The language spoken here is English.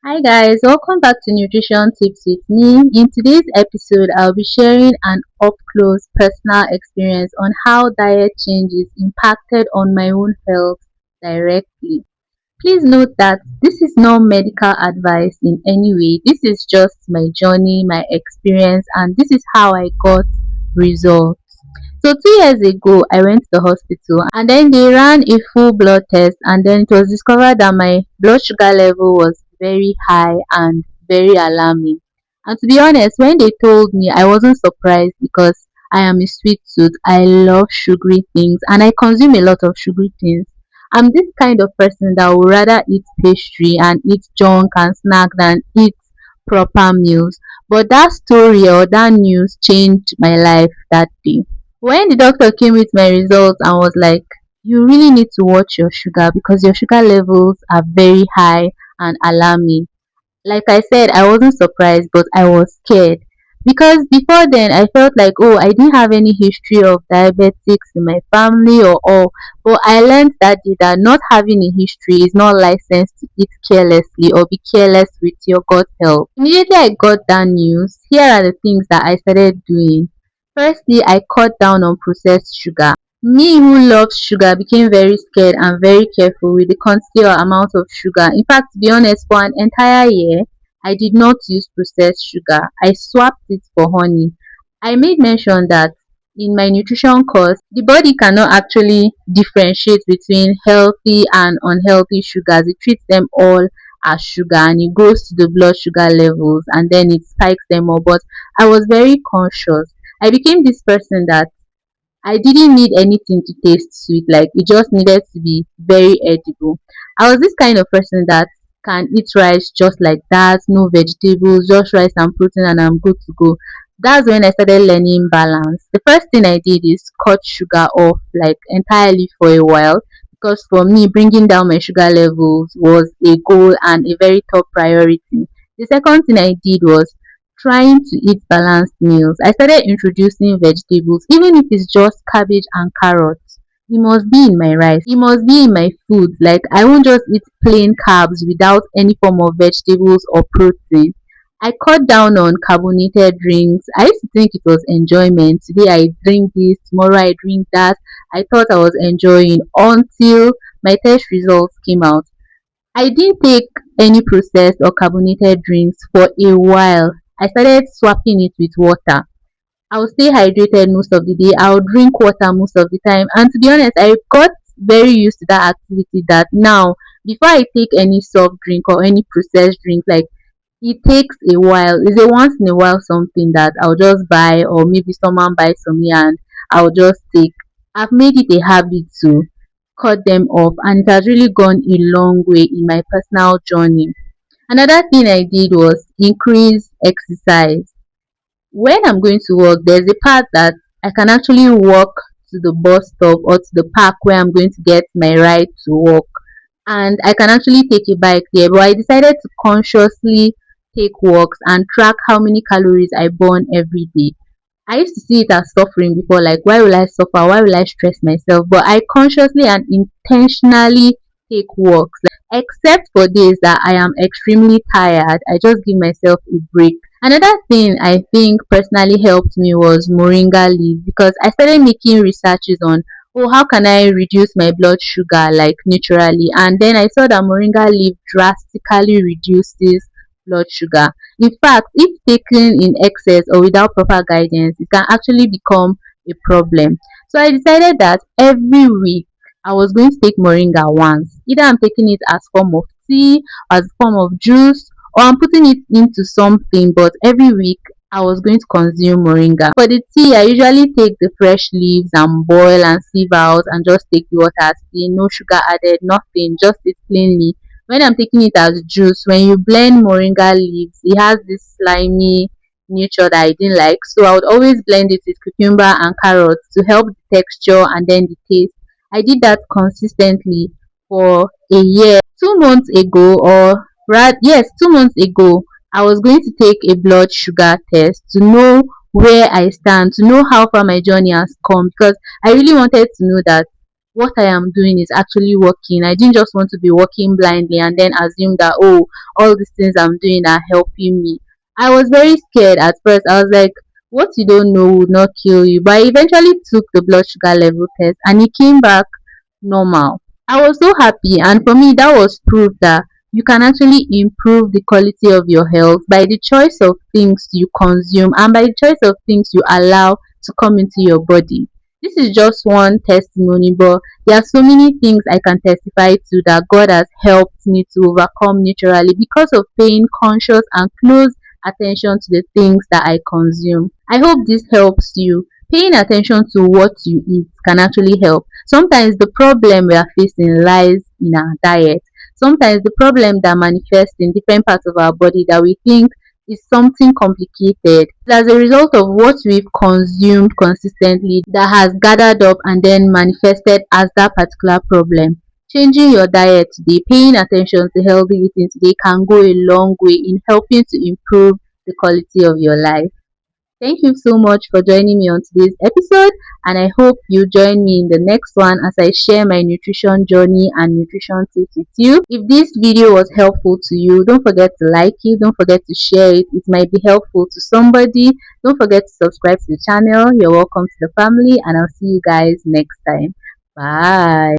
Hi guys, welcome back to Nutrition Tips with me. In today's episode, I'll be sharing an up close personal experience on how diet changes impacted on my own health directly. Please note that this is not medical advice in any way. This is just my journey, my experience, and this is how I got results. So 2 years ago, I went to the hospital and then they ran a full blood test, and then it was discovered that my blood sugar level was very high and very alarming. And to be honest, when they told me, I wasn't surprised because I am a sweet tooth. I love sugary things and I consume a lot of sugary things. I'm this kind of person that would rather eat pastry and eat junk and snack than eat proper meals. But that story or that news changed my life that day. When the doctor came with my results and was like, you really need to watch your sugar because your sugar levels are very high and alarming. Like I said, I wasn't surprised, but I was scared. Because before then, I felt like, oh, I didn't have any history of diabetics in my family or all. But I learned that day that not having a history is not licensed to eat carelessly or be careless with your gut health. Immediately I got that news, here are the things that I started doing. Firstly, I cut down on processed sugar. Me who loves sugar became very scared and very careful with the quantity or amount of sugar. In fact, to be honest, for an entire year, I did not use processed sugar. I swapped it for honey. I made mention that in my nutrition course, the body cannot actually differentiate between healthy and unhealthy sugars. It treats them all as sugar and it goes to the blood sugar levels and then it spikes them up. But I was very conscious. I became this person that I didn't need anything to taste sweet, like it just needed to be very edible. I was this kind of person that can eat rice just like that, no vegetables, just rice and protein, and I'm good to go. That's when I started learning balance. The first thing I did is cut sugar off like entirely for a while because for me, bringing down my sugar levels was a goal and a very top priority. The second thing I did was trying to eat balanced meals. I started introducing vegetables, even if it's just cabbage and carrots. It must be in my rice. It must be in my food. Like I won't just eat plain carbs without any form of vegetables or protein. I cut down on carbonated drinks. I used to think it was enjoyment. Today I drink this, tomorrow I drink that. I thought I was enjoying until my test results came out. I didn't take any processed or carbonated drinks for a while. I started swapping it with water. I will stay hydrated most of the day. I will drink water most of the time. And to be honest, I got very used to that activity that now, before I take any soft drink or any processed drink, like it takes a while. It's a once in a while something that I'll just buy, or maybe someone buys for me and I'll just take. I've made it a habit to cut them off, and it has really gone a long way in my personal journey. Another thing I did was increase exercise. When I'm going to work, there's a part that I can actually walk to the bus stop or to the park where I'm going to get my ride to work. And I can actually take a bike there, but I decided to consciously take walks and track how many calories I burn every day. I used to see it as suffering before, like why will I suffer? Why will I stress myself? But I consciously and intentionally take walks. Like, except for days that I am extremely tired, I just give myself a break. Another thing I think personally helped me was Moringa leaf because I started making researches on, oh, how can I reduce my blood sugar like naturally, and then I saw that Moringa leaf drastically reduces blood sugar. In fact, if taken in excess or without proper guidance, it can actually become a problem. So I decided that every week I was going to take moringa once. Either I'm taking it as form of tea, as form of juice, or I'm putting it into something, but every week I was going to consume moringa. For the tea, I usually take the fresh leaves and boil and sieve out and just take the water as plain, no sugar added, nothing, just it plainly. When I'm taking it as juice, when you blend moringa leaves, it has this slimy nature that I didn't like. So I would always blend it with cucumber and carrots to help the texture and then the taste. I did that consistently for a year. 2 months ago, or rather, yes, 2 months ago, I was going to take a blood sugar test to know where I stand, to know how far my journey has come because I really wanted to know that what I am doing is actually working. I didn't just want to be working blindly and then assume that, oh, all these things I'm doing are helping me. I was very scared at first. I was like, what you don't know will not kill you. But I eventually took the blood sugar level test and it came back normal. I was so happy, and for me, that was proof that you can actually improve the quality of your health by the choice of things you consume and by the choice of things you allow to come into your body. This is just one testimony, but there are so many things I can testify to that God has helped me to overcome naturally because of paying conscious and close attention to the things that I consume. I hope this helps you. Paying attention to what you eat can actually help. Sometimes the problem we are facing lies in our diet. Sometimes the problem that manifests in different parts of our body that we think is something complicated. As a result of what we've consumed consistently that has gathered up and then manifested as that particular problem. Changing your diet today, paying attention to healthy eating today can go a long way in helping to improve the quality of your life. Thank you so much for joining me on today's episode, and I hope you join me in the next one as I share my nutrition journey and nutrition tips with you. If this video was helpful to you, don't forget to like it, don't forget to share it. It might be helpful to somebody. Don't forget to subscribe to the channel. You're welcome to the family, and I'll see you guys next time. Bye.